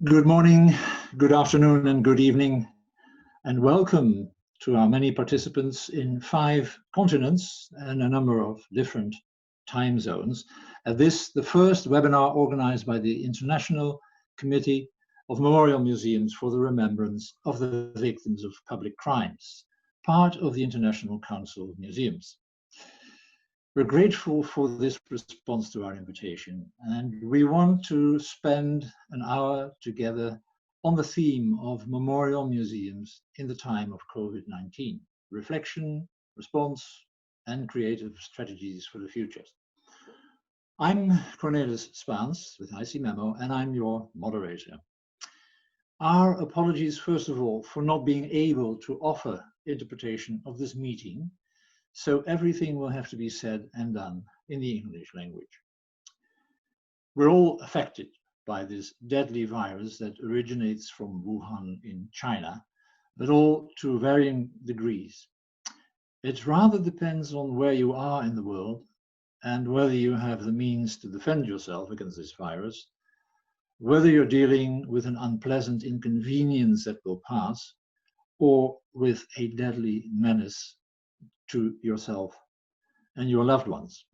Good morning, good afternoon, and good evening, and welcome to our many participants in 5 continents and a number of different time zones. The first webinar organized by the International Committee of Memorial Museums for the Remembrance of the Victims of Public Crimes, part of the International Council of Museums. We're grateful for this response to our invitation, and we want to spend an hour together on the theme of memorial museums in the time of COVID-19, reflection, response, and creative strategies for the future. I'm Cornelis Spaans with IC Memo, and I'm your moderator. Our apologies, first of all, for not being able to offer interpretation of this meeting, so everything will have to be said and done in the English language. We're all affected by this deadly virus that originates from Wuhan in China, but all to varying degrees. It rather depends on where you are in the world and whether you have the means to defend yourself against this virus, whether you're dealing with an unpleasant inconvenience that will pass, or with a deadly menace to yourself and your loved ones.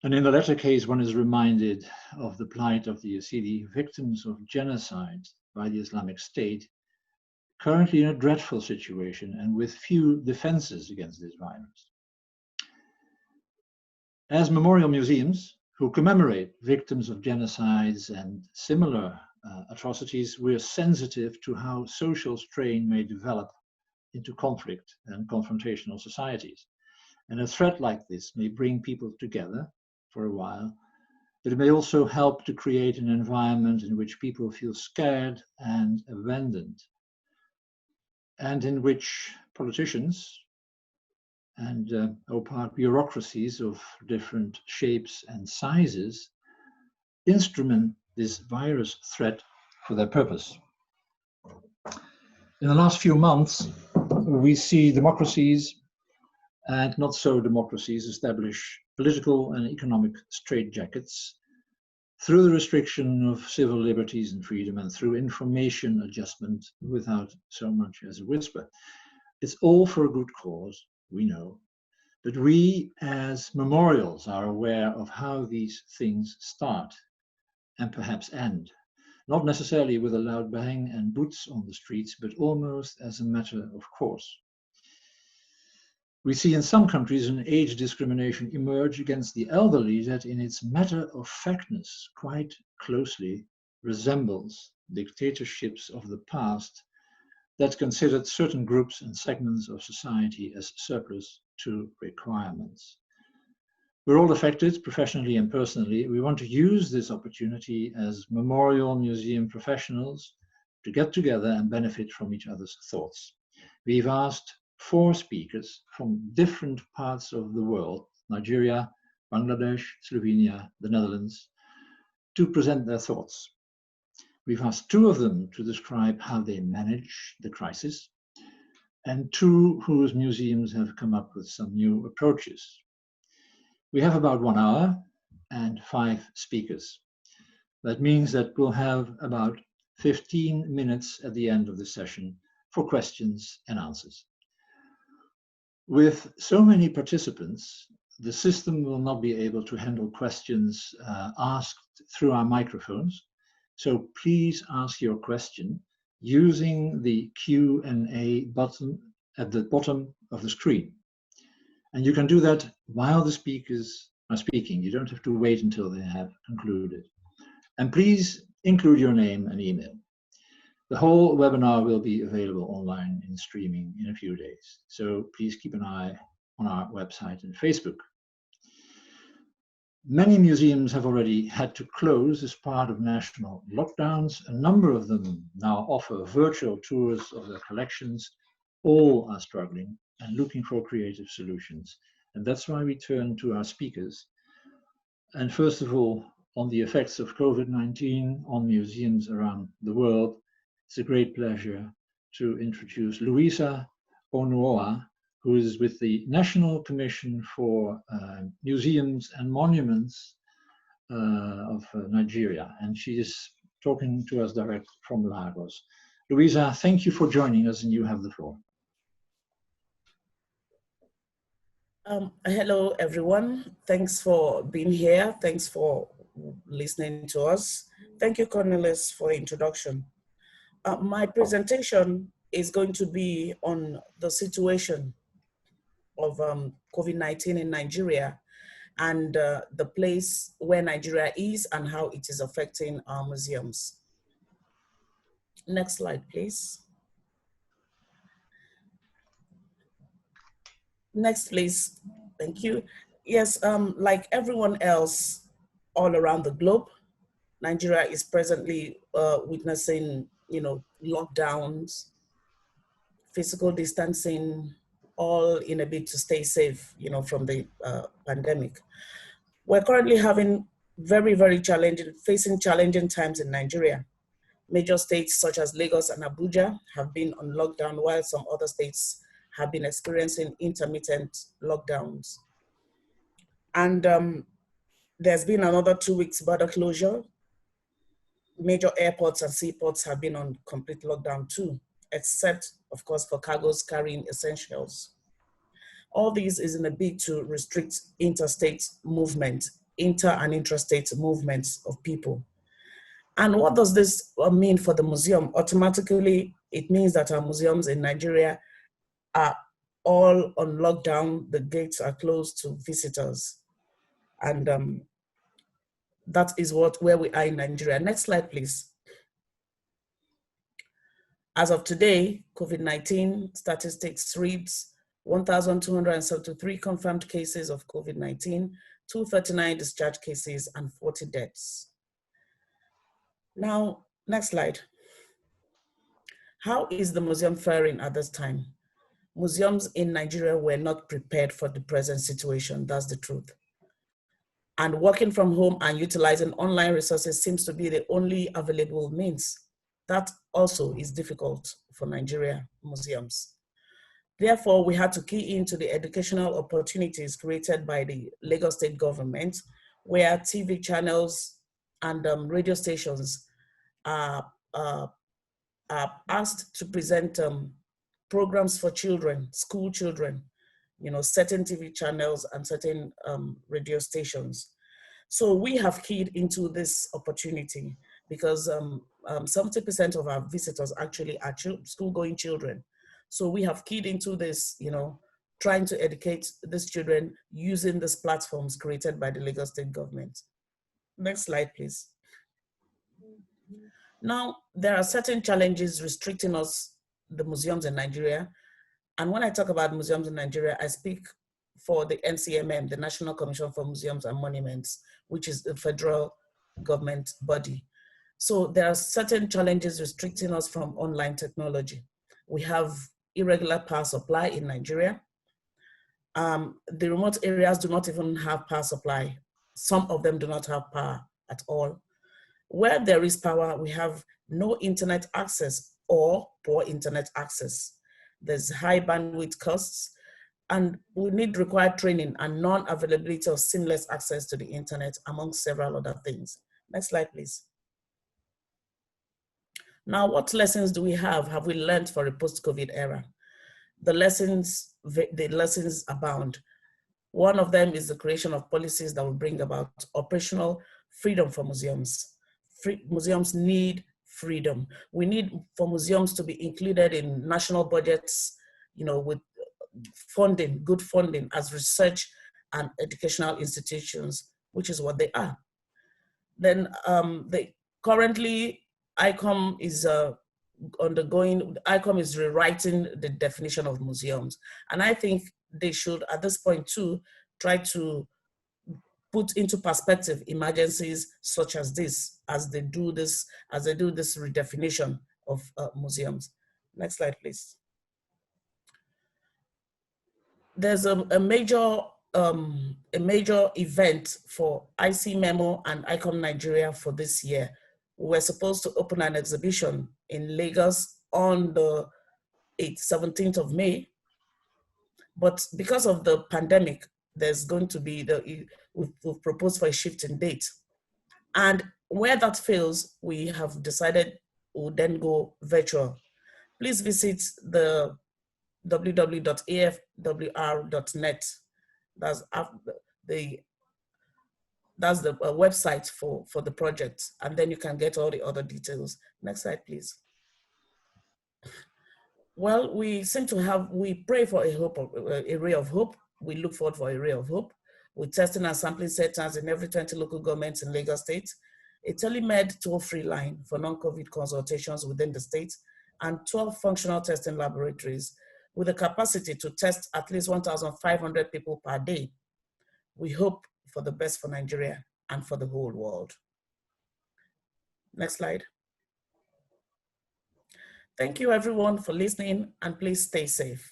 And in the latter case, one is reminded of the plight of the Yazidi victims of genocide by the Islamic State, currently in a dreadful situation and with few defenses against this virus. As memorial museums who commemorate victims of genocides and similar atrocities, we are sensitive to how social strain may develop into conflict and confrontational societies. And a threat like this may bring people together for a while, but it may also help to create an environment in which people feel scared and abandoned, and in which politicians and opaque bureaucracies of different shapes and sizes instrument this virus threat for their purpose. In the last few months, we see democracies and not so democracies establish political and economic straitjackets through the restriction of civil liberties and freedom and through information adjustment without so much as a whisper. It's all for a good cause, we know, but we as memorials are aware of how these things start and perhaps end. Not necessarily with a loud bang and boots on the streets, but almost as a matter of course. We see in some countries an age discrimination emerge against the elderly that in its matter-of-factness quite closely resembles dictatorships of the past that considered certain groups and segments of society as surplus to requirements. We're all affected, professionally and personally. We want to use this opportunity as memorial museum professionals to get together and benefit from each other's thoughts. We've asked 4 speakers from different parts of the world, Nigeria, Bangladesh, Slovenia, the Netherlands, to present their thoughts. We've asked 2 of them to describe how they manage the crisis, and 2 whose museums have come up with some new approaches. We have about 1 hour and 5 speakers. That means that we'll have about 15 minutes at the end of the session for questions and answers. With so many participants, the system will not be able to handle questions asked through our microphones. So please ask your question using the Q&A button at the bottom of the screen. And you can do that while the speakers are speaking. You don't have to wait until they have concluded. And please include your name and email. The whole webinar will be available online in streaming in a few days. So please keep an eye on our website and Facebook. Many museums have already had to close as part of national lockdowns. A number of them now offer virtual tours of their collections. All are struggling and looking for creative solutions. And that's why we turn to our speakers. And first of all, on the effects of COVID-19 on museums around the world, it's a great pleasure to introduce Louisa Onuoha, who is with the National Commission for Museums and Monuments of Nigeria. And she is talking to us direct from Lagos. Louisa, thank you for joining us, and you have the floor. Hello, everyone. Thanks for being here. Thanks for listening to us. Thank you, Cornelis, for the introduction. My presentation is going to be on the situation of COVID-19 in Nigeria and the place where Nigeria is and how it is affecting our museums. Next slide, please. Next, please. Thank you. Yes, like everyone else all around the globe, Nigeria is presently witnessing, lockdowns, physical distancing, all in a bid to stay safe, from the pandemic. We're currently having facing challenging times in Nigeria. Major states such as Lagos and Abuja have been on lockdown, while some other states have been experiencing intermittent lockdowns. And there's been another 2 weeks border closure. Major airports and seaports have been on complete lockdown too, except, of course, for cargoes carrying essentials. All these is in a bid to restrict interstate movement, inter and intrastate movements of people. And what does this mean for the museum? Automatically, it means that our museums in Nigeria are all on lockdown. The gates are closed to visitors. And that is where we are in Nigeria. Next slide, please. As of today, COVID-19 statistics reads 1,273 confirmed cases of COVID-19, 239 discharge cases, and 40 deaths. Now, next slide. How is the museum faring at this time? Museums in Nigeria were not prepared for the present situation, that's the truth. And working from home and utilizing online resources seems to be the only available means. That also is difficult for Nigeria museums. Therefore, we had to key into the educational opportunities created by the Lagos state government, where TV channels and radio stations are asked to present programs for children, school children, certain TV channels and certain radio stations. So we have keyed into this opportunity because 70% of our visitors actually are school-going children. So we have keyed into this, trying to educate these children using these platforms created by the Lagos state government. Next slide, please. Now, there are certain challenges restricting us, the museums in Nigeria. And when I talk about museums in Nigeria, I speak for the NCMM, the National Commission for Museums and Monuments, which is the federal government body. So there are certain challenges restricting us from online technology. We have irregular power supply in Nigeria. The remote areas do not even have power supply. Some of them do not have power at all. Where there is power, we have no internet access or poor internet access. There's high bandwidth costs, and we need required training and non-availability of seamless access to the internet, among several other things. Next slide, please. Now, what lessons do we have we learned for a post-COVID era? The lessons abound. One of them is the creation of policies that will bring about operational freedom for museums. Museums need freedom. We need for museums to be included in national budgets, with funding, good funding as research and educational institutions, which is what they are. Then currently ICOM is ICOM is rewriting the definition of museums. And I think they should, at this point too, try to put into perspective emergencies such as this, as they do this redefinition of museums. Next slide, please. There's a major event for IC Memo and ICOM Nigeria for this year. We're supposed to open an exhibition in Lagos on the 17th of May. But because of the pandemic, there's going to be we've proposed for a shift in date. And Where that fails, we have decided we'll then go virtual. Please visit the www.afwr.net. That's the website for the project, and then you can get all the other details. Next slide, please. Well, we pray for a ray of hope. We look forward for a ray of hope. We're testing and sampling centers in every 20 local governments in Lagos State, a telemed toll-free line for non-COVID consultations within the state, and 12 functional testing laboratories with the capacity to test at least 1,500 people per day. We hope for the best for Nigeria and for the whole world. Next slide. Thank you everyone for listening, and please stay safe.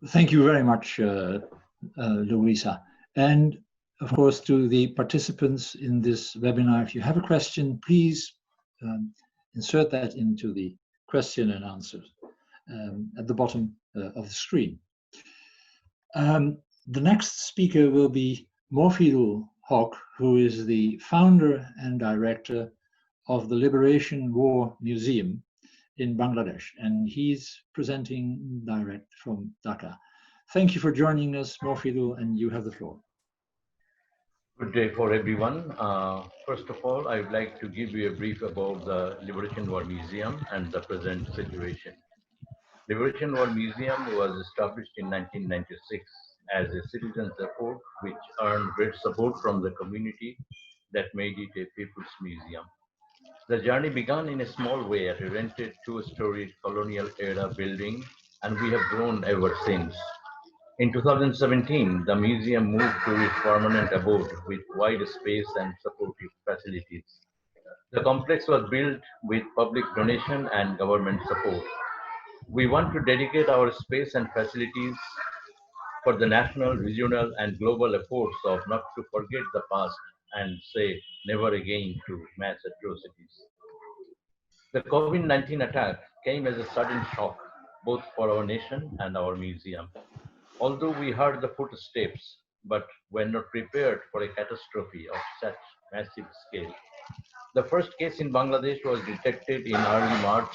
Thank you very much, Louisa. And of course, to the participants in this webinar, if you have a question, please insert that into the question and answer at the bottom of the screen. The next speaker will be Mofidul Haq, who is the founder and director of the Liberation War Museum in Bangladesh, and he's presenting direct from Dhaka. Thank you for joining us, Mofidul, and you have the floor. Good day for everyone. First of all, I would like to give you a brief about the Liberation War Museum and the present situation. Liberation War Museum was established in 1996 as a citizens' effort which earned great support from the community that made it a people's museum. The journey began in a small way at a rented two-story colonial-era building, and we have grown ever since. In 2017, the museum moved to its permanent abode with wide space and supportive facilities. The complex was built with public donation and government support. We want to dedicate our space and facilities for the national, regional, and global efforts of not to forget the past and say never again to mass atrocities. The COVID-19 attack came as a sudden shock, both for our nation and our museum. Although we heard the footsteps, but were not prepared for a catastrophe of such massive scale. The first case in Bangladesh was detected in early March,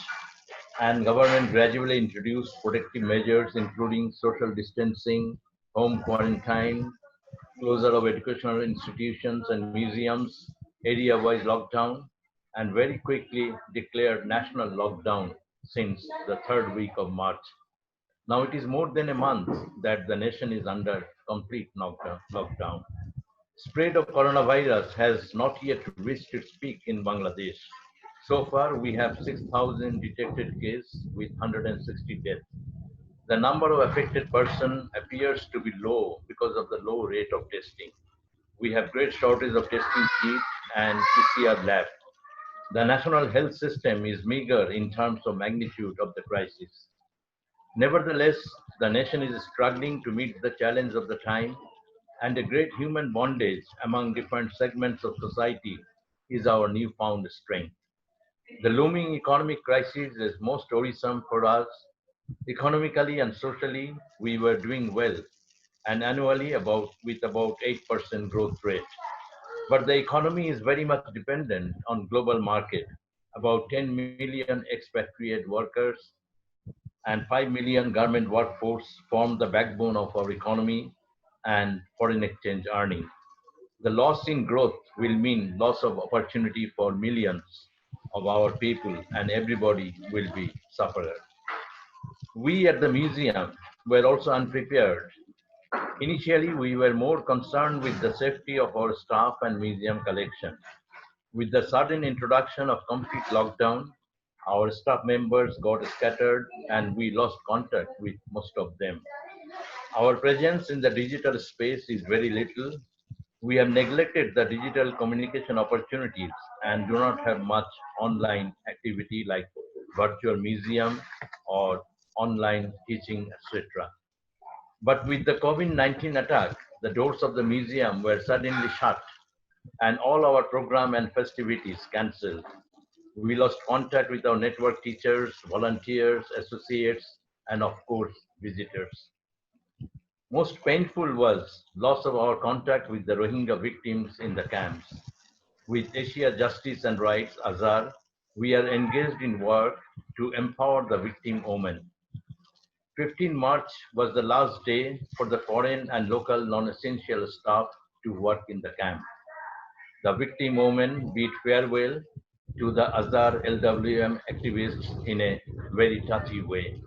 and government gradually introduced protective measures including social distancing, home quarantine, closure of educational institutions and museums, area-wise lockdown, and very quickly declared national lockdown since the third week of March. Now it is more than a month that the nation is under complete lockdown. Spread of coronavirus has not yet reached its peak in Bangladesh. So far, we have 6,000 detected cases with 160 deaths. The number of affected persons appears to be low because of the low rate of testing. We have great shortage of testing kits and PCR labs. The national health system is meager in terms of magnitude of the crisis. Nevertheless, the nation is struggling to meet the challenge of the time, and a great human bondage among different segments of society is our newfound strength. The looming economic crisis is most worrisome for us. Economically and socially, we were doing well, and annually with about 8% growth rate. But the economy is very much dependent on global market. About 10 million expatriate workers and 5 million garment workforce form the backbone of our economy and foreign exchange earning. The loss in growth will mean loss of opportunity for millions of our people, and everybody will be sufferer. We at the museum were also unprepared. Initially, we were more concerned with the safety of our staff and museum collection. With the sudden introduction of complete lockdown, our staff members got scattered and we lost contact with most of them. Our presence in the digital space is very little. We have neglected the digital communication opportunities and do not have much online activity like virtual museum or online teaching, etc. But with the COVID-19 attack, the doors of the museum were suddenly shut and all our program and festivities cancelled. We lost contact with our network teachers, volunteers, associates, and of course, visitors. Most painful was loss of our contact with the Rohingya victims in the camps. With Asia Justice and Rights, Azhar, we are engaged in work to empower the victim women. 15 March was the last day for the foreign and local non-essential staff to work in the camp. The victim women bid farewell to the Azhar LWM activists in a very touchy way.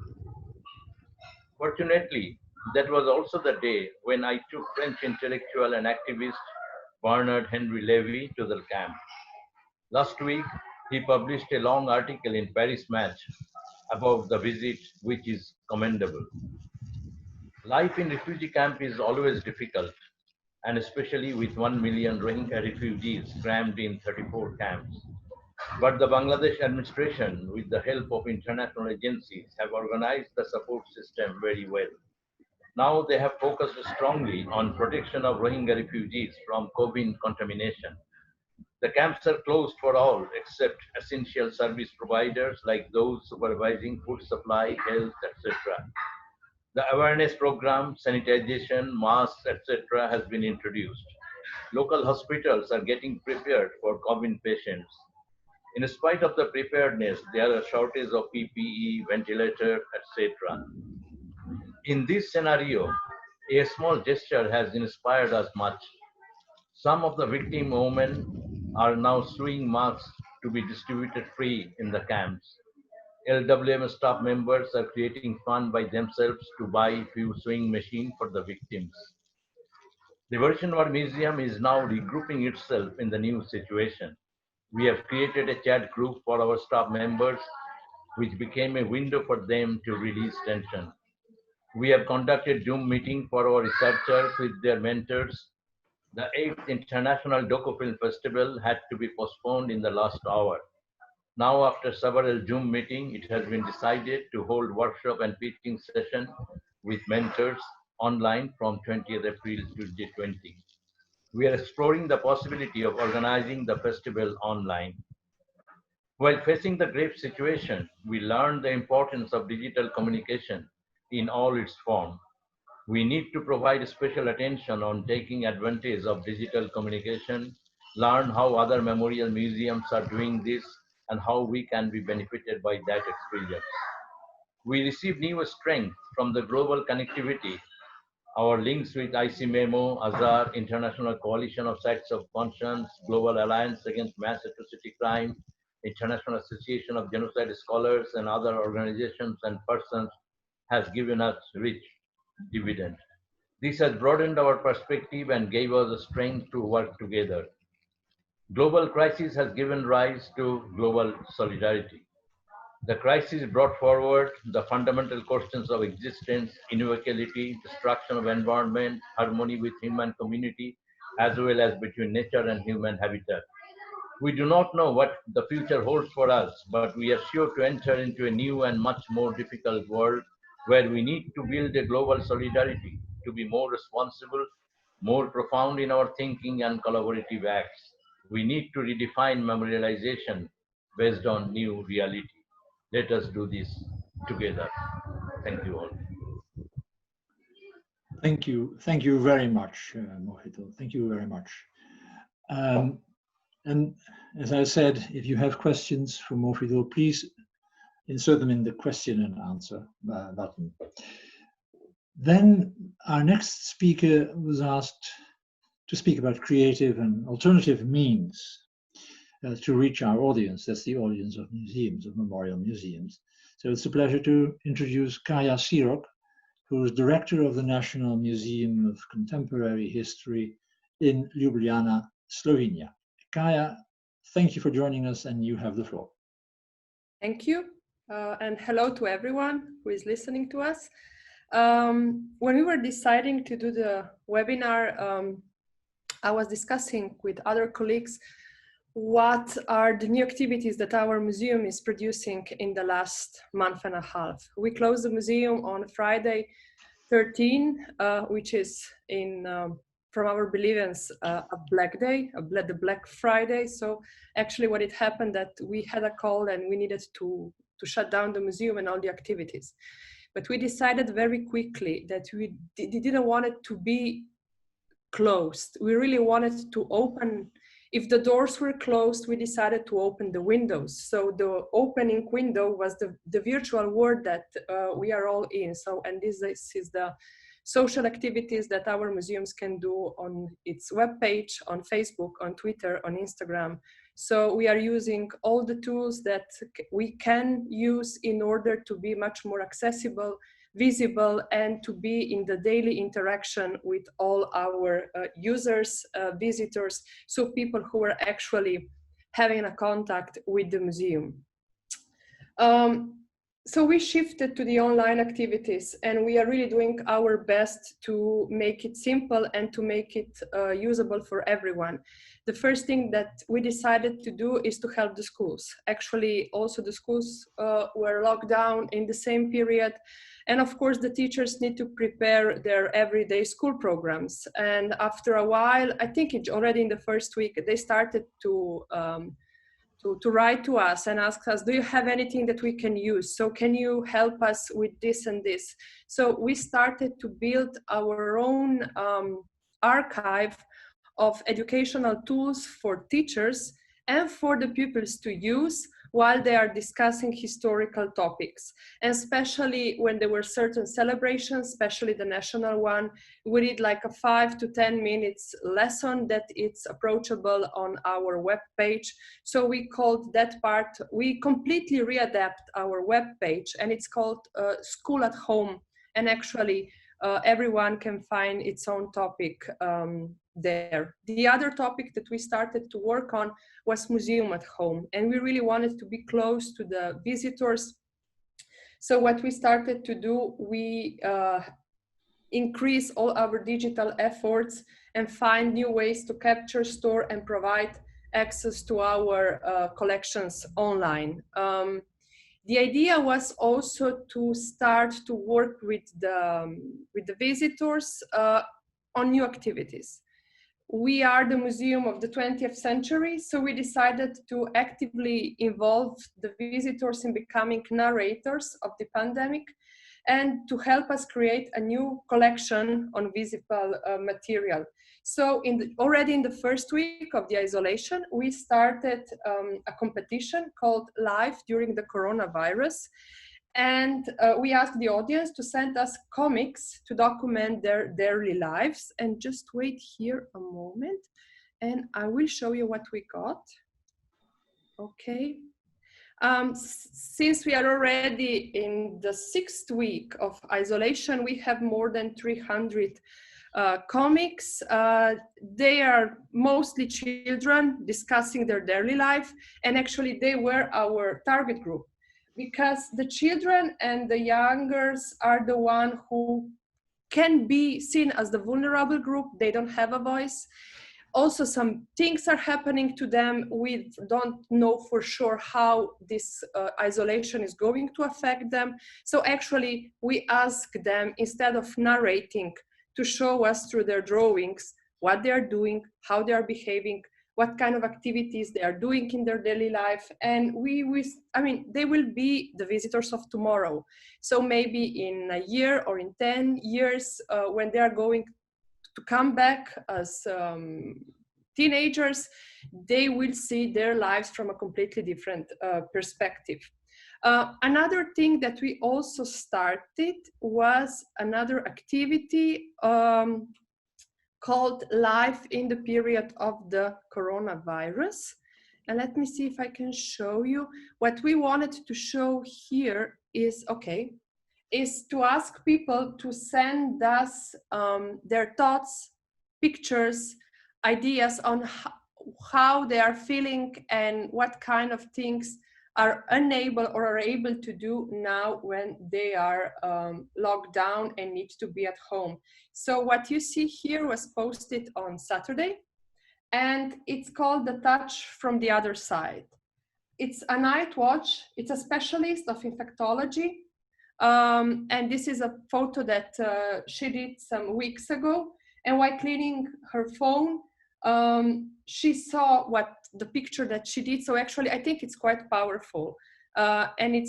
Fortunately, that was also the day when I took French intellectual and activist Bernard Henry Levy to the camp. Last week, he published a long article in Paris Match about the visit, which is commendable. Life in refugee camp is always difficult, and especially with 1 million Rohingya refugees crammed in 34 camps. But the Bangladesh administration, with the help of international agencies, have organized the support system very well. Now they have focused strongly on protection of Rohingya refugees from COVID contamination. The camps are closed for all except essential service providers like those supervising food supply, health, etc. The awareness program, sanitization, masks, etc. has been introduced. Local hospitals are getting prepared for COVID patients. In spite of the preparedness, there are shortages of PPE, ventilator, etc. In this scenario, a small gesture has inspired us much. Some of the victim women are now sewing masks to be distributed free in the camps. LWM staff members are creating fund by themselves to buy few sewing machines for the victims. Liberation War Museum is now regrouping itself in the new situation. We have created a chat group for our staff members, which became a window for them to release tension. We have conducted Zoom meeting for our researchers with their mentors. The 8th International Docu Film Festival had to be postponed in the last hour. Now, after several Zoom meetings, it has been decided to hold workshop and pitching session with mentors online from 20th April to the 20th. We are exploring the possibility of organizing the festival online. While facing the grave situation, we learned the importance of digital communication in all its forms. We need to provide special attention on taking advantage of digital communication, learn how other memorial museums are doing this, and how we can be benefited by that experience. We receive new strength from the global connectivity. Our links with ICMEMO, Azhar, International Coalition of Sites of Conscience, Global Alliance Against Mass Atrocity Crime, International Association of Genocide Scholars, and other organizations and persons has given us rich dividend. This has broadened our perspective and gave us the strength to work together. Global crisis has given rise to global solidarity. The crisis brought forward the fundamental questions of existence, inequality, destruction of environment, harmony with human community, as well as between nature and human habitat. We do not know what the future holds for us, but we are sure to enter into a new and much more difficult world where we need to build a global solidarity to be more responsible, more profound in our thinking and collaborative acts. We need to redefine memorialization based on new reality. Let us do this together. Thank you all. Thank you. Thank you very much, Mohito. Thank you very much. And as I said, if you have questions for Mohito, please insert them in the question and answer button. Then our next speaker was asked to speak about creative and alternative means to reach our audience. That's the audience of museums, of memorial museums. So it's a pleasure to introduce Kaja Sirok, who is director of the National Museum of Contemporary History in Ljubljana, Slovenia. Kaja, thank you for joining us, and you have the floor. Thank you, and hello to everyone who is listening to us. When we were deciding to do the webinar, I was discussing with other colleagues what are the new activities that our museum is producing in the last month and a half. We closed the museum on Friday 13, which is in from our beliefs a black day, the Black Friday. So actually what it happened that we had a call and we needed to shut down the museum and all the activities. but we decided very quickly that we didn't want it to be closed. We really wanted to open. If the doors were closed, we decided to open the windows. So the opening window was the virtual world that we are all in. So, and this is the social activities that our museums can do on its webpage, on Facebook, on Twitter, on Instagram. So we are using all the tools that we can use in order to be much more accessible, visible, and to be in the daily interaction with all our users, visitors, so people who are actually having a contact with the museum. So we shifted to the online activities, and we are really doing our best to make it simple and to make it usable for everyone. The first thing that we decided to do is to help the schools. Actually, also the schools were locked down in the same period. And of course, the teachers need to prepare their everyday school programs. And after a while, I think already in the first week, they started to write to us and ask us, do you have anything that we can use? So can you help us with this and this? So we started to build our own archive of educational tools for teachers and for the pupils to use while they are discussing historical topics. And especially when there were certain celebrations, especially the national one, we did like a 5 to 10 minutes lesson that it's approachable on our webpage. So we called that part, we completely readapt our webpage, and it's called School at Home. And actually everyone can find its own topic there. The other topic that we started to work on was Museum at Home, and we really wanted to be close to the visitors. So what we started to do, we increase all our digital efforts and find new ways to capture, store, and provide access to our collections online. The idea was also to start to work with the visitors on new activities. We are the museum of the 20th century, so we decided to actively involve the visitors in becoming narrators of the pandemic and to help us create a new collection on visible material. So already in the first week of the isolation, we started a competition called Life During the Coronavirus. And we asked the audience to send us comics to document their daily lives. And just wait here a moment, and I will show you what we got. Okay. Since we are already in the 6th week of isolation, we have more than 300 comics. They are mostly children discussing their daily life, and actually they were our target group, because the children and the youngers are the one who can be seen as the vulnerable group. They don't have a voice. Also, some things are happening to them. We don't know for sure how this isolation is going to affect them. So actually, we ask them, instead of narrating, to show us through their drawings what they are doing, how they are behaving, what kind of activities they are doing in their daily life. And they will be the visitors of tomorrow. So maybe in a year or in 10 years, when they are going to come back as teenagers, they will see their lives from a completely different perspective. Another thing that we also started was another activity called Life in the Period of the Coronavirus. And let me see if I can show you. What we wanted to show here is to ask people to send us their thoughts, pictures, ideas on how they are feeling and what kind of things are unable or are able to do now when they are locked down and need to be at home. So what you see here was posted on Saturday, and it's called The Touch from the Other Side. It's a night watch. It's a specialist of infectology. And this is a photo that she did some weeks ago. And while cleaning her phone, she saw the picture that she did. So actually, I think it's quite powerful. And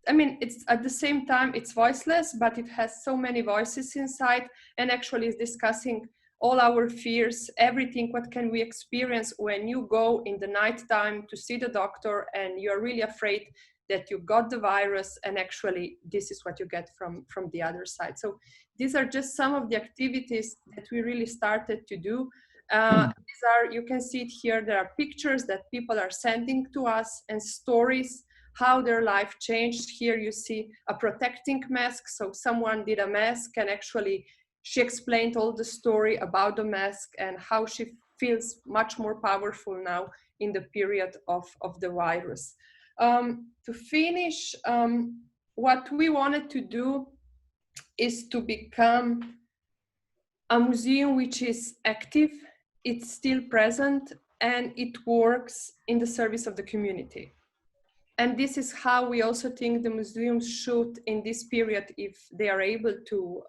I mean, it's at the same time, it's voiceless, but it has so many voices inside, and actually is discussing all our fears, everything, what can we experience when you go in the nighttime to see the doctor and you're really afraid that you got the virus, and actually this is what you get from the other side. So these are just some of the activities that we really started to do. These are, you can see it here, there are pictures that people are sending to us and stories, how their life changed. Here you see a protecting mask. So someone did a mask, and actually she explained all the story about the mask and how she feels much more powerful now in the period of the virus. To finish, what we wanted to do is to become a museum which is active, it's still present, and it works in the service of the community. And this is how we also think the museums should, in this period, if they are able to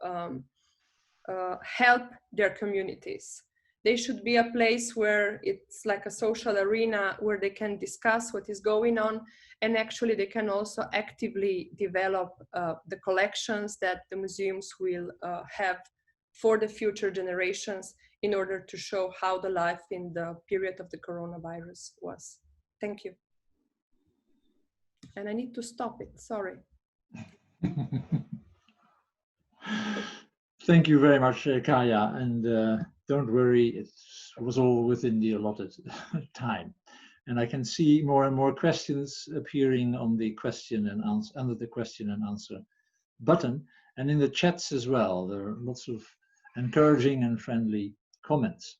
help their communities. They should be a place where it's like a social arena where they can discuss what is going on, and actually they can also actively develop the collections that the museums will have for the future generations in order to show how the life in the period of the coronavirus was. Thank you. And I need to stop it, sorry. Thank you very much, Kaya, and don't worry, it was all within the allotted time. And I can see more and more questions appearing on the question and answer, under the question and answer button, and in the chats as well. There are lots of encouraging and friendly comments.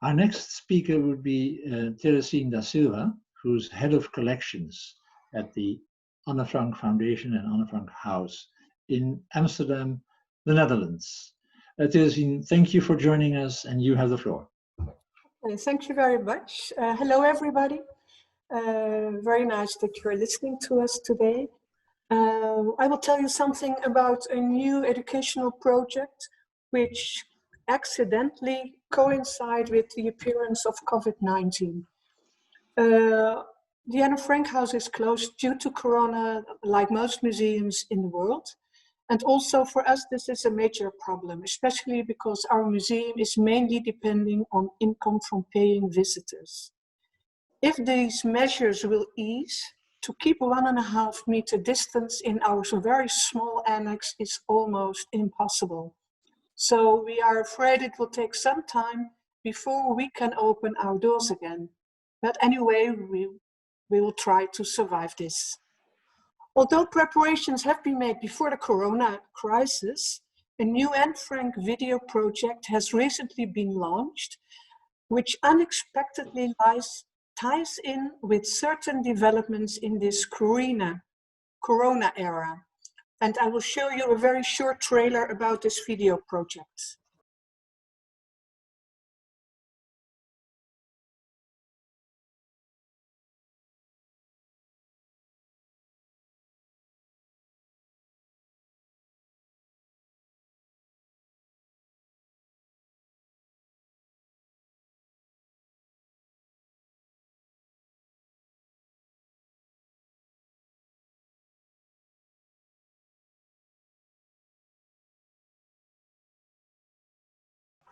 Our next speaker would be Teresine da Silva, who's head of collections at the Anne Frank Foundation and Anne Frank House in Amsterdam, the Netherlands. Teresine, thank you for joining us, and you have the floor. Thank you very much. Hello, everybody. Very nice that you're listening to us today. I will tell you something about a new educational project which accidentally coincides with the appearance of COVID-19. The Anne Frank House is closed due to Corona, like most museums in the world. And also for us, this is a major problem, especially because our museum is mainly depending on income from paying visitors. If these measures will ease, to keep 1.5 meter distance in our very small annex is almost impossible. So we are afraid it will take some time before we can open our doors again. But anyway, we will try to survive this. Although preparations have been made before the Corona crisis, a new Anne Frank video project has recently been launched, which unexpectedly ties in with certain developments in this Corona era. And I will show you a very short trailer about this video project.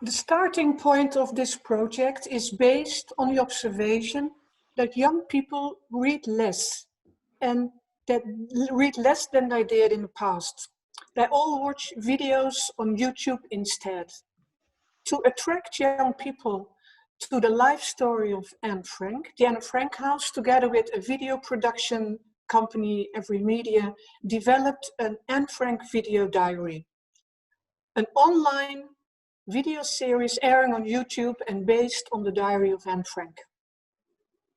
The starting point of this project is based on the observation that young people read less, and that read less than they did in the past. They all watch videos on YouTube instead. To attract young people to the life story of Anne Frank, the Anne Frank House, together with a video production company, Every Media, developed an Anne Frank video diary, an online video series airing on YouTube and based on the diary of Anne Frank.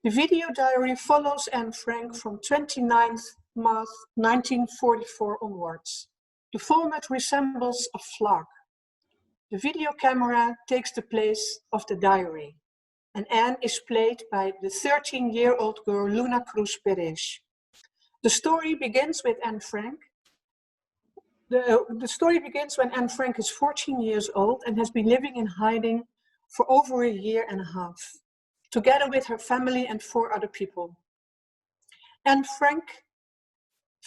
The video diary follows Anne Frank from 29th March 1944 onwards. The format resembles a vlog. The video camera takes the place of the diary, and Anne is played by the 13-year-old girl Luna Cruz Perez. The story begins with Anne Frank. The story begins when Anne Frank is 14 years old and has been living in hiding for over 1.5 years, together with her family and 4 other people. Anne Frank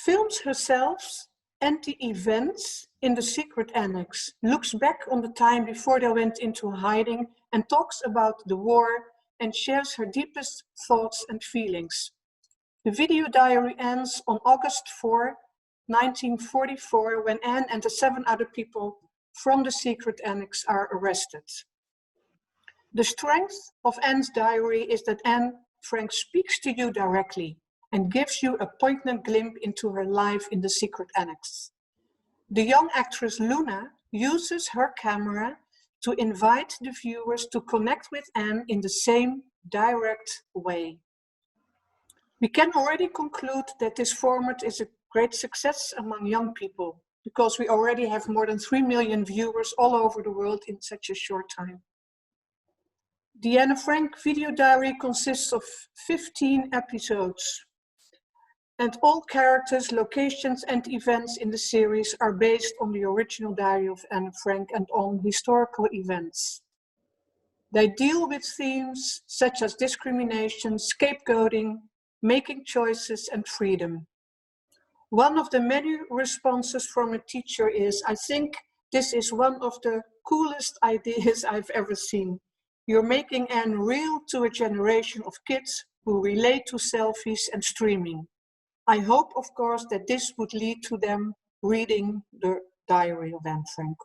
films herself and the events in the secret annex, looks back on the time before they went into hiding and talks about the war and shares her deepest thoughts and feelings. The video diary ends on August 4, 1944, when Anne and the 7 other people from the secret annex are arrested. The strength of Anne's diary is that Anne Frank speaks to you directly and gives you a poignant glimpse into her life in the secret annex. The young actress Luna uses her camera to invite the viewers to connect with Anne in the same direct way. We can already conclude that this format is a great success among young people because we already have more than 3 million viewers all over the world in such a short time. The Anne Frank video diary consists of 15 episodes, and all characters, locations, and events in the series are based on the original diary of Anne Frank and on historical events. They deal with themes such as discrimination, scapegoating, making choices, and freedom. One of the many responses from a teacher is, "I think this is one of the coolest ideas I've ever seen. You're making Anne real to a generation of kids who relate to selfies and streaming. I hope, of course, that this would lead to them reading the diary of Anne Frank."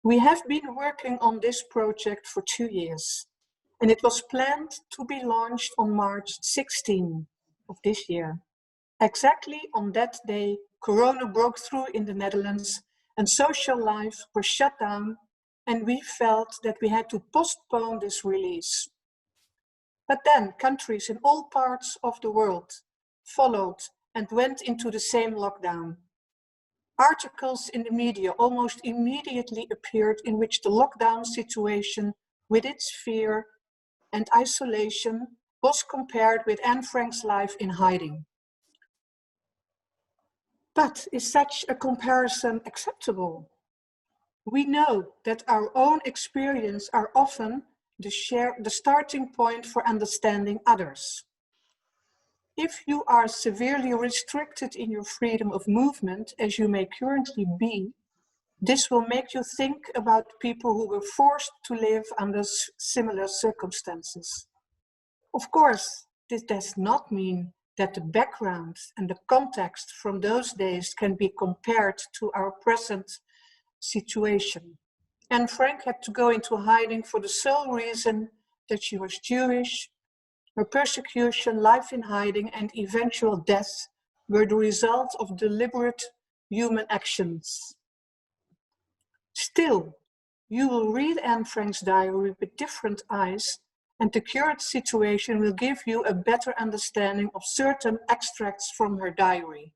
We have been working on this project for 2 years, and it was planned to be launched on March 16 of this year. Exactly on that day, Corona broke through in the Netherlands and social life was shut down, and we felt that we had to postpone this release. But then countries in all parts of the world followed and went into the same lockdown. Articles in the media almost immediately appeared in which the lockdown situation, with its fear and isolation, was compared with Anne Frank's life in hiding. But is such a comparison acceptable? We know that our own experiences are often the starting point for understanding others. If you are severely restricted in your freedom of movement, as you may currently be, this will make you think about people who were forced to live under similar circumstances. Of course, this does not mean that the background and the context from those days can be compared to our present situation. Anne Frank had to go into hiding for the sole reason that she was Jewish. Her persecution, life in hiding, and eventual death were the result of deliberate human actions. Still, you will read Anne Frank's diary with different eyes, and the current situation will give you a better understanding of certain extracts from her diary.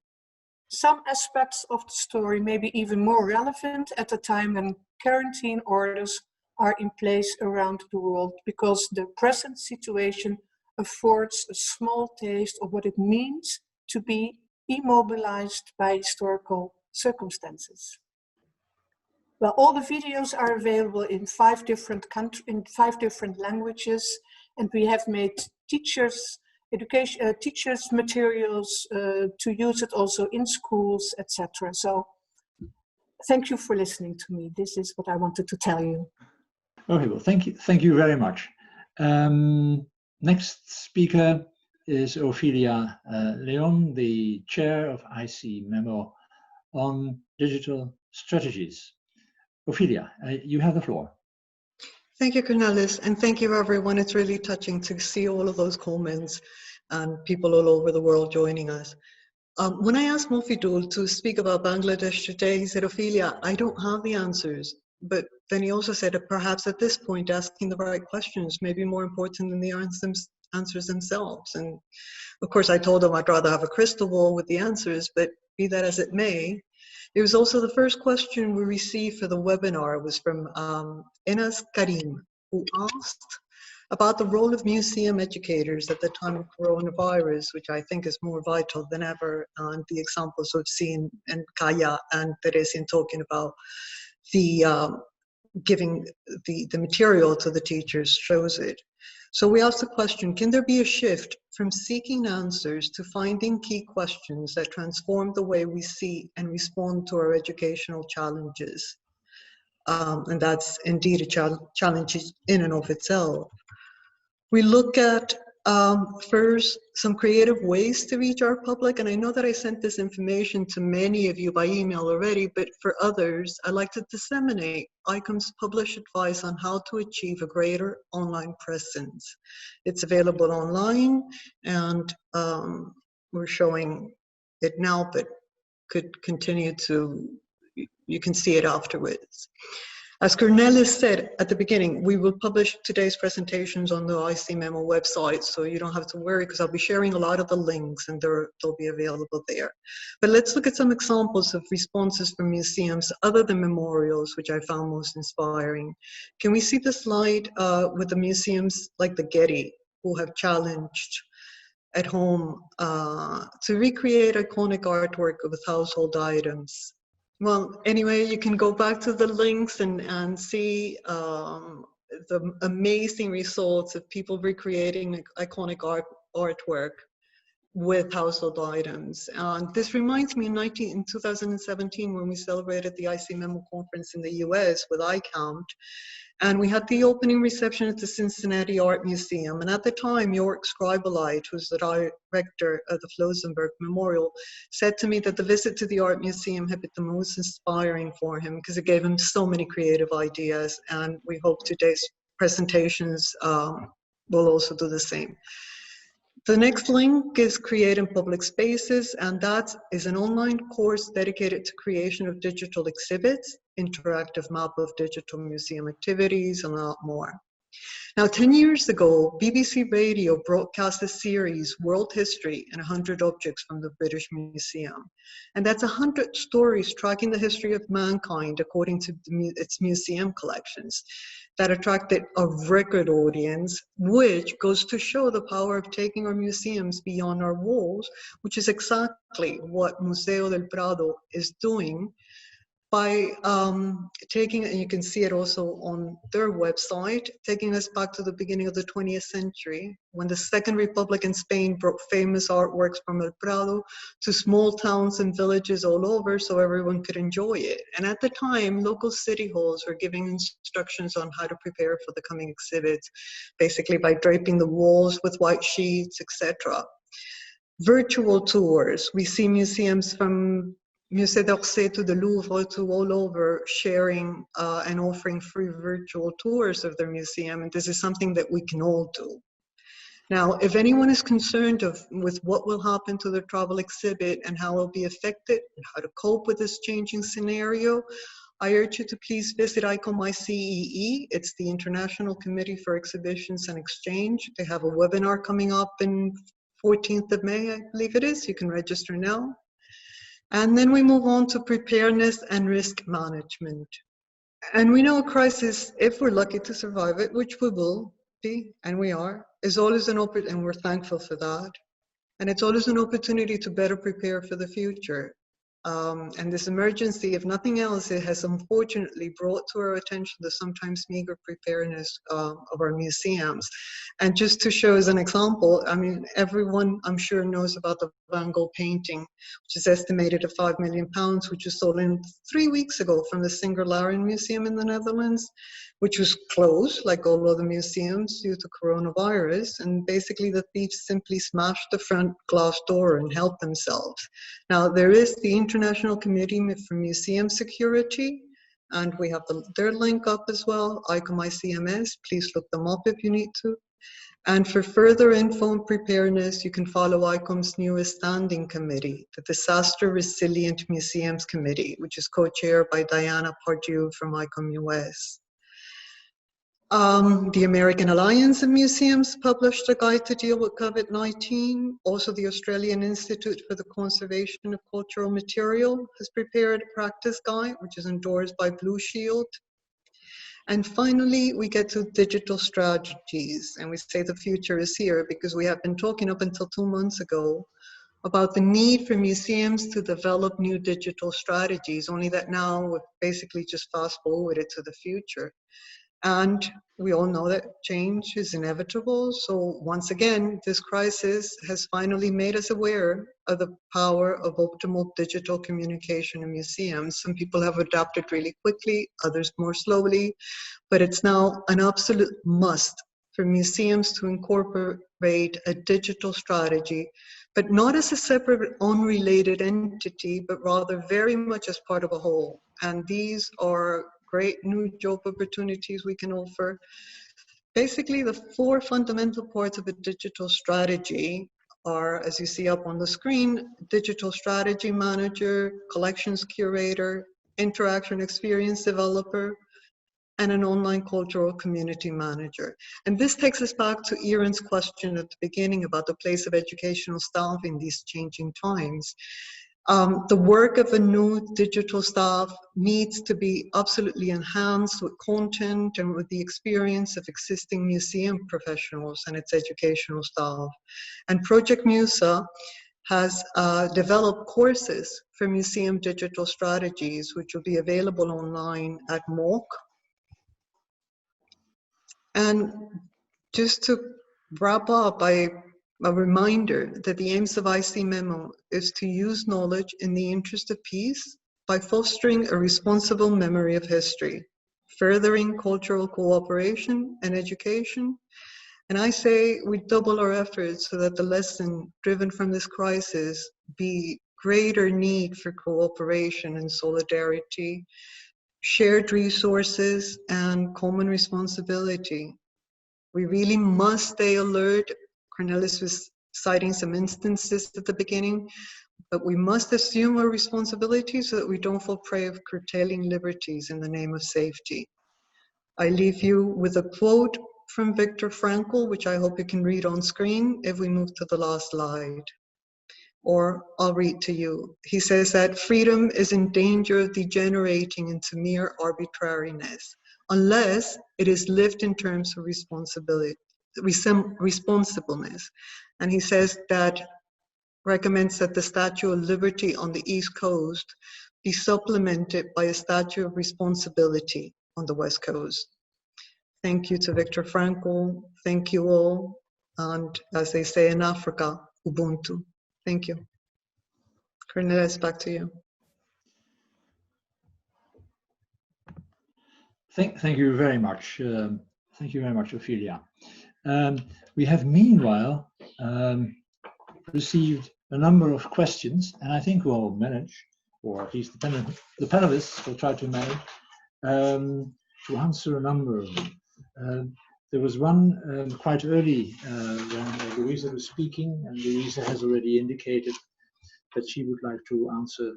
Some aspects of the story may be even more relevant at a time when quarantine orders are in place around the world, because the present situation affords a small taste of what it means to be immobilized by historical circumstances. Well, all the videos are available in 5 different languages, and we have made teachers materials to use it also in schools, etc. So thank you for listening to me. This is what I wanted to tell you. Okay, well, thank you very much. Next speaker is Ophelia Leon, the chair of IC Memo on digital strategies. Ophelia, you have the floor. Thank you, Cornelis, and thank you, everyone. It's really touching to see all of those comments and people all over the world joining us. When I asked Mofidul to speak about Bangladesh today, he said, Ophelia, I don't have the answers. But then he also said that perhaps at this point, asking the right questions may be more important than the answers themselves. And of course, I told him I'd rather have a crystal ball with the answers, but be that as it may, it was also the first question we received for the webinar. It was from Enas Karim, who asked about the role of museum educators at the time of coronavirus, which I think is more vital than ever. And the examples we've seen, and Kaya and Teresin talking about the giving the material to the teachers shows it. So we asked the question, can there be a shift from seeking answers to finding key questions that transform the way we see and respond to our educational challenges? And that's indeed a challenge in and of itself. We look at first some creative ways to reach our public, and I know that I sent this information to many of you by email already, but for others, I'd like to disseminate ICOM's published advice on how to achieve a greater online presence. It's available online, and we're showing it now, but could continue to, you can see it afterwards. As Cornelis said at the beginning, we will publish today's presentations on the ICMemo website, so you don't have to worry, because I'll be sharing a lot of the links and they'll be available there. But let's look at some examples of responses from museums other than memorials, which I found most inspiring. Can we see the slide with the museums like the Getty, who have challenged at home to recreate iconic artwork with household items? Well, anyway, you can go back to the links and see the amazing results of people recreating iconic artwork with household items. And this reminds me in 2017, when we celebrated the ICMemo conference in the US with ICAMT, and we had the opening reception at the Cincinnati Art Museum. And at the time, York Scribolite, who's the director of the Flosenberg Memorial, said to me that the visit to the Art Museum had been the most inspiring for him, because it gave him so many creative ideas. And we hope today's presentations will also do the same. The next link is Create in Public Spaces, and that is an online course dedicated to creation of digital exhibits, interactive map of digital museum activities, and a lot more. Now, 10 years ago, BBC Radio broadcast a series, World History and 100 Objects from the British Museum. And that's 100 stories tracking the history of mankind according to its museum collections. That attracted a record audience, which goes to show the power of taking our museums beyond our walls, which is exactly what Museo del Prado is doing by taking, and you can see it also on their website, taking us back to the beginning of the 20th century, when the Second Republic in Spain brought famous artworks from El Prado to small towns and villages all over so everyone could enjoy it. And at the time, local city halls were giving instructions on how to prepare for the coming exhibits, basically by draping the walls with white sheets, etc. Virtual tours. We see museums from Musée d'Orsay to the Louvre to all over sharing and offering free virtual tours of their museum, and this is something that we can all do. Now, if anyone is concerned with what will happen to the travel exhibit and how it will be affected and how to cope with this changing scenario, I urge you to please visit ICOM ICEE. It's the International Committee for Exhibitions and Exchange. They have a webinar coming up in 14th of May, I believe it is. You can register now. And then we move on to preparedness and risk management. And we know a crisis, if we're lucky to survive it, which we will be, and we are, is always an opportunity, and we're thankful for that. And it's always an opportunity to better prepare for the future. And this emergency, if nothing else, it has unfortunately brought to our attention the sometimes meager preparedness of our museums. And just to show as an example, I mean, everyone I'm sure knows about the Van Gogh painting, which is estimated at £5 million, which was stolen 3 weeks ago from the Singer-Laren Museum in the Netherlands, which was closed, like all other museums, due to coronavirus. And basically the thieves simply smashed the front glass door and helped themselves. Now, there is the International Committee for Museum Security, and we have their link up as well, ICOM ICMS. Please look them up if you need to. And for further info and preparedness, you can follow ICOM's newest standing committee, the Disaster Resilient Museums Committee, which is co-chaired by Diana Pardue from ICOM US. The American Alliance of Museums published a guide to deal with COVID-19. Also, the Australian Institute for the Conservation of Cultural Material has prepared a practice guide, which is endorsed by Blue Shield. And finally, we get to digital strategies, and we say the future is here because we have been talking up until 2 months ago about the need for museums to develop new digital strategies, only that now we've basically just fast forwarded to the future. And we all know that change is inevitable. So once again, this crisis has finally made us aware of the power of optimal digital communication in museums. Some people have adapted really quickly, others more slowly, but it's now an absolute must for museums to incorporate a digital strategy, but not as a separate, unrelated entity, but rather very much as part of a whole. And these are great new job opportunities we can offer. Basically, the four fundamental parts of a digital strategy are, as you see up on the screen, digital strategy manager, collections curator, interaction experience developer, and an online cultural community manager. And this takes us back to Iran's question at the beginning about the place of educational staff in these changing times. The work of a new digital staff needs to be absolutely enhanced with content and with the experience of existing museum professionals and its educational staff. And Project Musa has developed courses for museum digital strategies, which will be available online at MOOC. And just to wrap up, a reminder that the aims of IC Memo is to use knowledge in the interest of peace by fostering a responsible memory of history, furthering cultural cooperation and education. And I say we double our efforts so that the lesson driven from this crisis be greater need for cooperation and solidarity, shared resources, and common responsibility. We really must stay alert. Cornelis was citing some instances at the beginning, but we must assume our responsibility so that we don't fall prey of curtailing liberties in the name of safety. I leave you with a quote from Viktor Frankl, which I hope you can read on screen if we move to the last slide. Or I'll read to you. He says that freedom is in danger of degenerating into mere arbitrariness unless it is lived in terms of responsibleness. And he says that recommends that the Statue of Liberty on the East Coast be supplemented by a Statue of Responsibility on the West Coast. Thank you to Viktor Frankl. Thank you all. And as they say in Africa, Ubuntu. Thank you. Cornelis, back to you. Thank you very much. Thank you very much, Ophelia. We have meanwhile received a number of questions, and I think we'll manage, or at least the panelists will try to manage to answer a number of them. There was one quite early when Louisa was speaking, and Louisa has already indicated that she would like to answer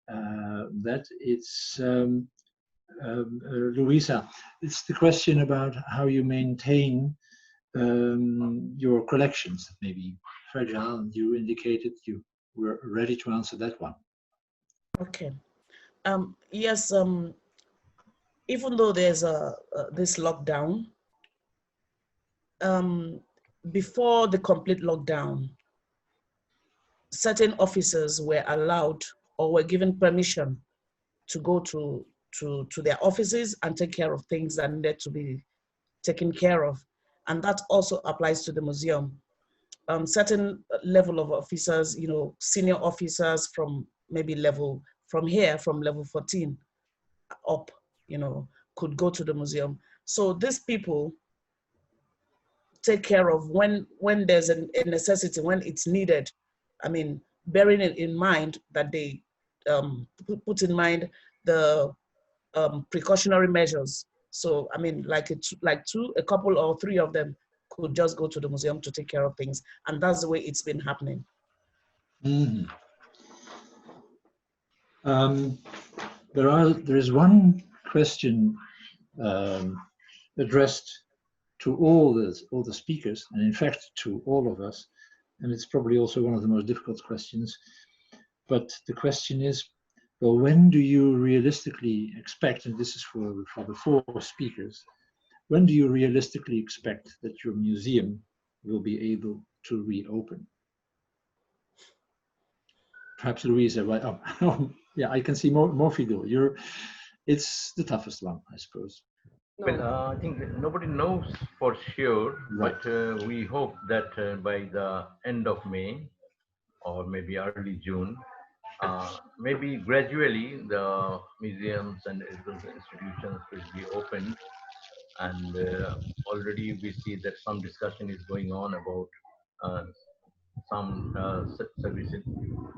that. It's Louisa, it's the question about how you maintain your collections that may be fragile, and you indicated you were ready to answer that one. Okay. Yes, even though there's this lockdown, before the complete lockdown, certain officers were allowed or were given permission to go to their offices and take care of things that needed to be taken care of. And that also applies to the museum. Certain level of officers, senior officers from maybe level 14 up, could go to the museum. So these people take care of when there's a necessity, when it's needed. I mean, bearing it in mind that they put in mind the precautionary measures. So, I mean, a couple or three of them could just go to the museum to take care of things. And that's the way it's been happening. Mm-hmm. There is one question addressed to all the speakers, and in fact to all of us, and it's probably also one of the most difficult questions. But the question is, well, when do you realistically expect, and this is for the four speakers, when do you realistically expect that your museum will be able to reopen? Perhaps Louisa, right? Oh, yeah, I can see more Fidel. It's the toughest one, I suppose. No. Well, I think that nobody knows for sure, Right. but we hope that by the end of May or maybe early June, maybe gradually the museums and educational institutions will be opened. And already we see that some discussion is going on about uh, some service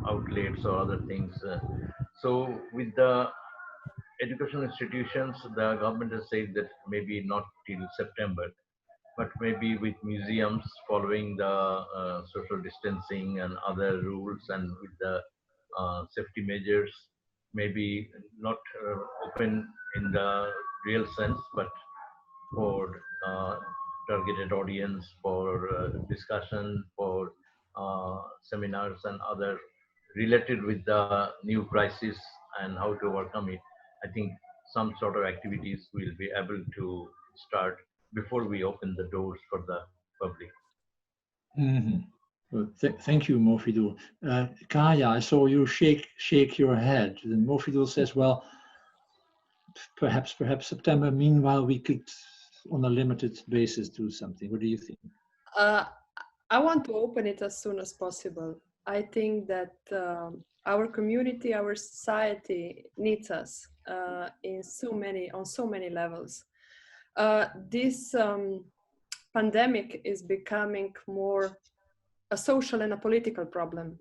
outlets or other things. So with the educational institutions, the government has said that maybe not till September, but maybe with museums following the social distancing and other rules and with the safety measures, maybe not open in the real sense, but for targeted audience, for discussion, for seminars and other related with the new crisis and how to overcome it. I think some sort of activities will be able to start before we open the doors for the public. Mhm. Well, thank you, Mofidul. Kaya, I saw you shake your head. And Mofidul says, well, perhaps September. Meanwhile, we could, on a limited basis, do something. What do you think? I want to open it as soon as possible. I think that our community, our society needs us on so many levels. This pandemic is becoming more a social and a political problem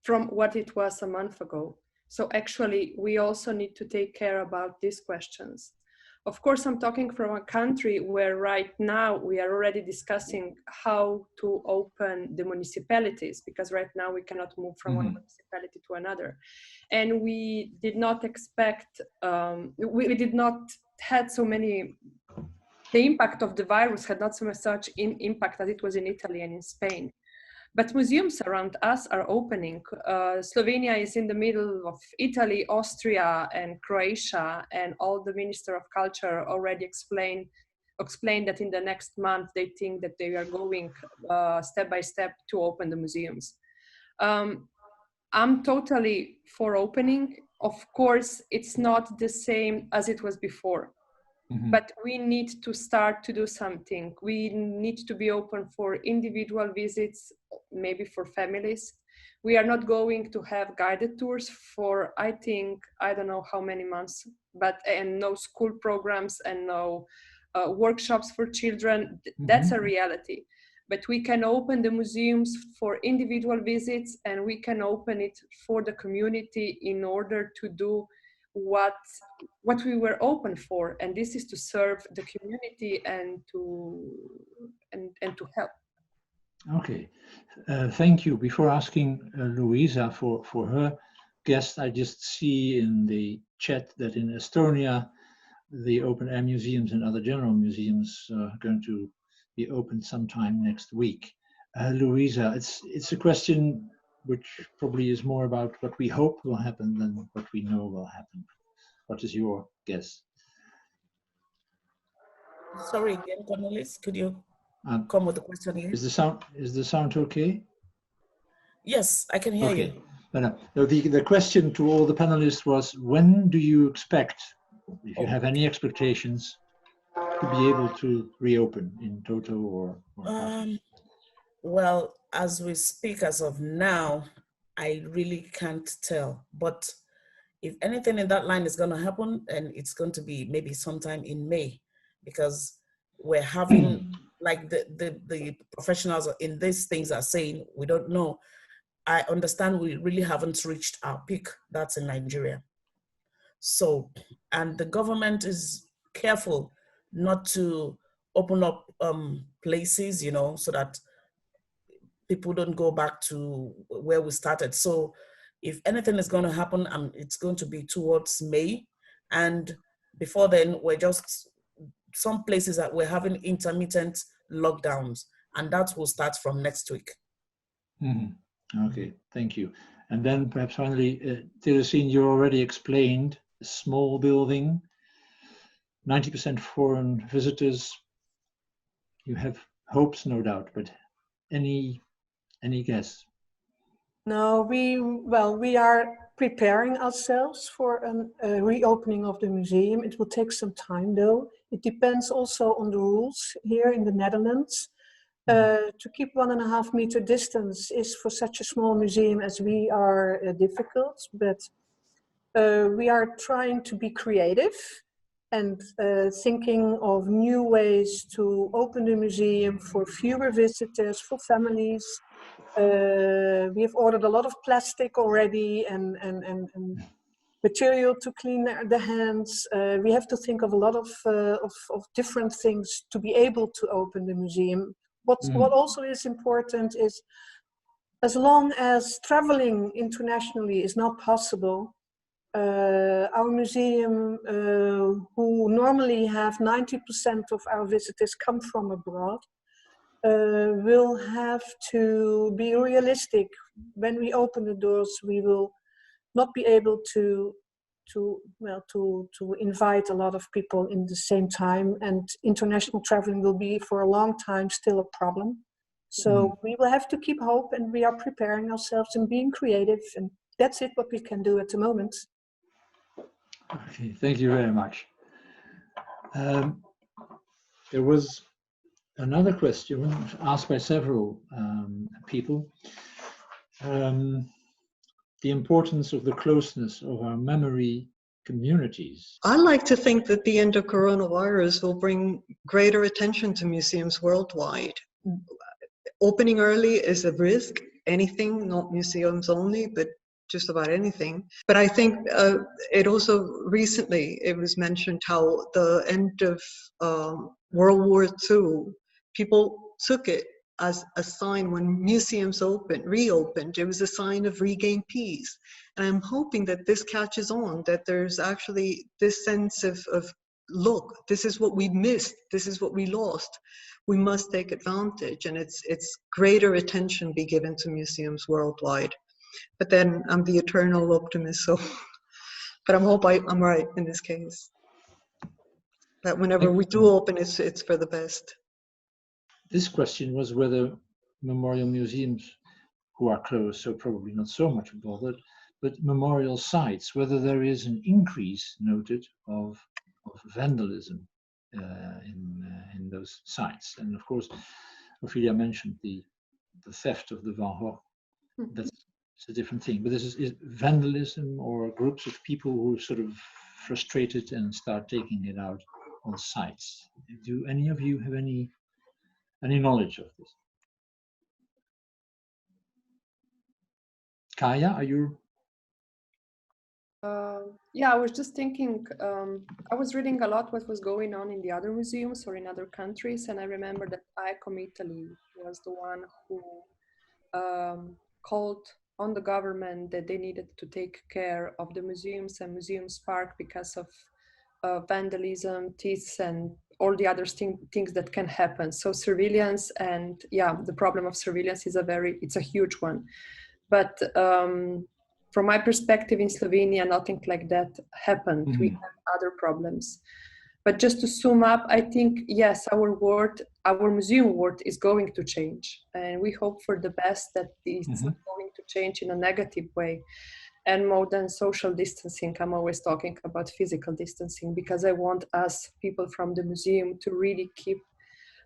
from what it was a month ago. So actually, we also need to take care about these questions. Of course, I'm talking from a country where right now we are already discussing how to open the municipalities, because right now we cannot move from one municipality to another. And we did not expect, we did not had so many, the impact of the virus had not so much impact as it was in Italy and in Spain. But museums around us are opening. Slovenia is in the middle of Italy, Austria, and Croatia, and all the Minister of Culture already explained that in the next month they think that they are going step by step to open the museums. I'm totally for opening. Of course, it's not the same as it was before. But we need to start to do something. We need to be open for individual visits, maybe for families. We are not going to have guided tours for, I think, I don't know how many months, and no school programs and no workshops for children. That's a reality. But we can open the museums for individual visits, and we can open it for the community in order to do what we were open for, and this is to serve the community and to help. Okay, thank you. Before asking Louisa for her guest, I just see in the chat that in Estonia, the open air museums and other general museums are going to be open sometime next week. Louisa, it's a question which probably is more about what we hope will happen than what we know will happen. What is your guess? Sorry again, Cornelis, could you come with the question again? Is the sound okay? Yes, I can hear you. No, the question to all the panelists was, when do you expect, if you have any expectations, to be able to reopen in total or well, as we speak as of now, I really can't tell. But if anything in that line is going to happen, and it's going to be maybe sometime in May, because we're having, like the professionals in these things are saying, we don't know. I understand we really haven't reached our peak. That's in Nigeria. So, and the government is careful not to open up places, so that people don't go back to where we started. So if anything is going to happen, it's going to be towards May. And before then, we're just, some places that we're having intermittent lockdowns, and that will start from next week. Okay, thank you. And then perhaps finally, Teresine, you already explained a small building, 90% foreign visitors. You have hopes, no doubt, but any guess? No, we are preparing ourselves for a reopening of the museum. It will take some time though. It depends also on the rules here in the Netherlands. To keep 1.5 meter distance is for such a small museum as we are difficult, but we are trying to be creative and thinking of new ways to open the museum for fewer visitors, for families. We have ordered a lot of plastic already and material to clean the hands. We have to think of a lot of different things to be able to open the museum. What also is important is, as long as traveling internationally is not possible, our museum, who normally have 90% of our visitors come from abroad, will have to be realistic. When we open the doors, we will not be able to invite a lot of people in the same time, and international traveling will be for a long time still a problem. So we will have to keep hope, and we are preparing ourselves and being creative, and that's it what we can do at the moment. Okay, thank you very much. There was another question asked by several people. The importance of the closeness of our memory communities. I like to think that the end of coronavirus will bring greater attention to museums worldwide. Opening early is a risk, anything, not museums only, but just about anything. But I think it also recently, it was mentioned how the end of World War II, people took it as a sign when museums reopened, it was a sign of regained peace. And I'm hoping that this catches on, that there's actually this sense of look, this is what we missed, this is what we lost. We must take advantage, and it's greater attention be given to museums worldwide. But then I'm the eternal optimist, so, but I hope I'm right in this case. That whenever we do open, it's for the best. This question was whether memorial museums, who are closed, so probably not so much bothered, but memorial sites, whether there is an increase noted of vandalism in those sites. And of course, Ophelia mentioned the theft of the Van Gogh. That's a different thing. But this is vandalism, or groups of people who are sort of frustrated and start taking it out on sites. Do any of you have any knowledge of this? Kaya, are you? Yeah, I was just thinking, I was reading a lot what was going on in the other museums or in other countries, and I remember that ICOM Italy was the one who called on the government that they needed to take care of the museums and museums park because of vandalism, thieves, and all the other things that can happen. So surveillance, and yeah, the problem of surveillance is it's a huge one. But from my perspective in Slovenia, nothing like that happened. We have other problems. But just to sum up, I think, yes, our museum world is going to change. And we hope for the best that it's not going to change in a negative way. And more than social distancing, I'm always talking about physical distancing, because I want us, people from the museum, to really keep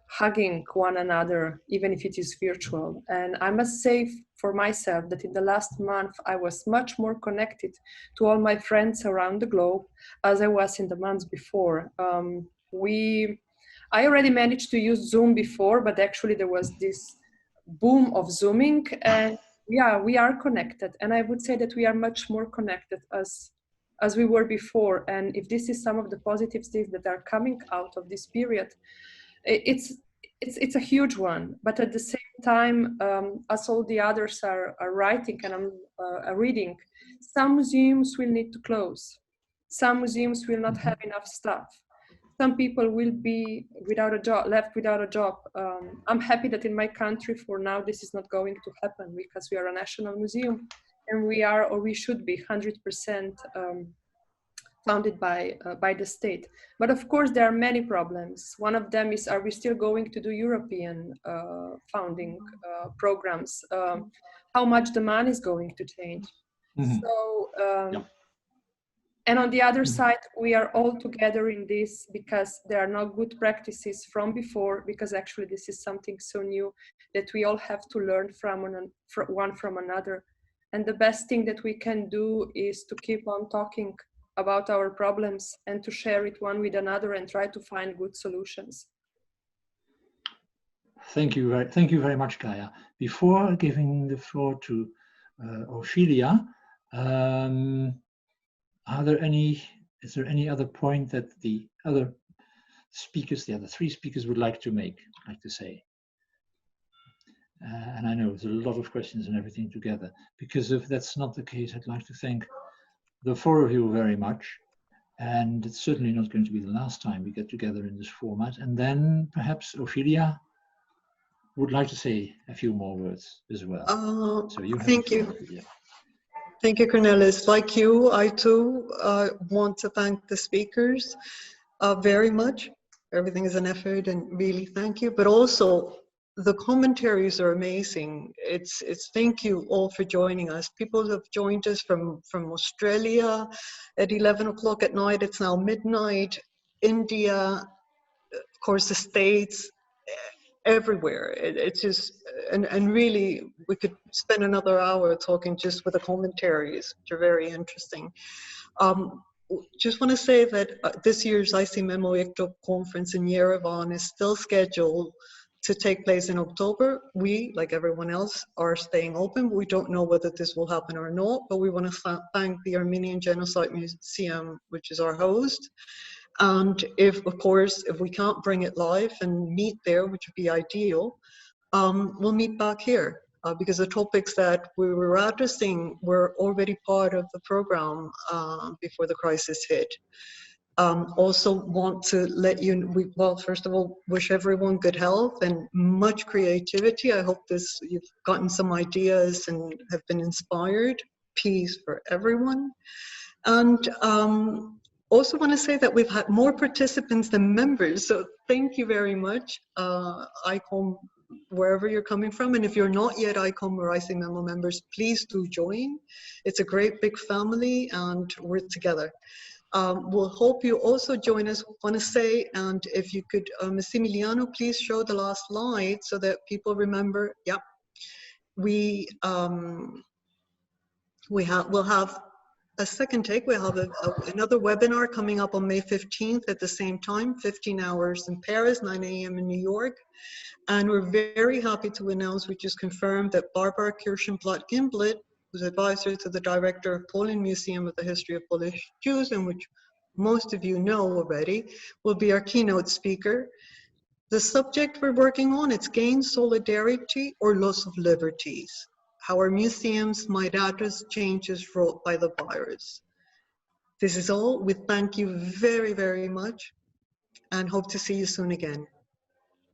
hugging one another, even if it is virtual. And I must say for myself that in the last month, I was much more connected to all my friends around the globe as I was in the months before. I already managed to use Zoom before, but actually there was this boom of Zooming, and yeah, we are connected. And I would say that we are much more connected as we were before. And if this is some of the positive things that are coming out of this period, it's a huge one. But at the same time, as all the others are writing and I'm reading, some museums will need to close. Some museums will not have enough staff. Some people will be left without a job. I'm happy that in my country, for now, this is not going to happen, because we are a national museum, and we should be 100% funded by the state. But of course, there are many problems. One of them is, are we still going to do European funding programs? How much the money is going to change? So And on the other side, we are all together in this because there are no good practices from before, because actually this is something so new that we all have to learn from one from another. And the best thing that we can do is to keep on talking about our problems and to share it one with another and try to find good solutions. Thank you very much, Kaya. Before giving the floor to Ophelia, is there any other point that the other speakers, the other three speakers, would like to say? And I know there's a lot of questions and everything together, because if that's not the case, I'd like to thank the four of you very much. And it's certainly not going to be the last time we get together in this format. And then perhaps Ophelia would like to say a few more words as well. So you have thank you. Thank you, Cornelis. Like you, I too want to thank the speakers very much. Everything is an effort, and really thank you. But also, the commentaries are amazing. It's thank you all for joining us. People have joined us from Australia at 11 o'clock at night. It's now midnight. India, of course, the States, everywhere. It's just, and really, we could spend another hour talking just with the commentaries, which are very interesting. Just want to say that this year's ICMMO ICTO conference in Yerevan is still scheduled to take place in October. We, like everyone else, are staying open. We don't know whether this will happen or not, but we want to thank the Armenian Genocide Museum, which is our host. And if we can't bring it live and meet there, which would be ideal, we'll meet back here because the topics that we were addressing were already part of the program before the crisis hit. Also want to let you, well, first of all, wish everyone good health and much creativity. I hope you've gotten some ideas and have been inspired. Peace for everyone. And also want to say that we've had more participants than members, so thank you very much, ICOM, wherever you're coming from. And if you're not yet ICOM or ICMMO members, please do join. It's a great big family and we're together. We'll hope you also join us, want to say, and if you could, Massimiliano, please show the last slide so that people remember, yeah, we'll have a second take. We'll have another webinar coming up on May 15th at the same time, 15 hours in Paris, 9 a.m. in New York. And we're very happy to announce, we just confirmed that Barbara Kirschenblatt-Gimblet, who's advisor to the director of Poland Museum of the History of Polish Jews, and which most of you know already, will be our keynote speaker. The subject we're working on, it's gain solidarity or loss of liberties, how our museums might address changes wrought by the virus. This is all. We thank you very, very much and hope to see you soon again.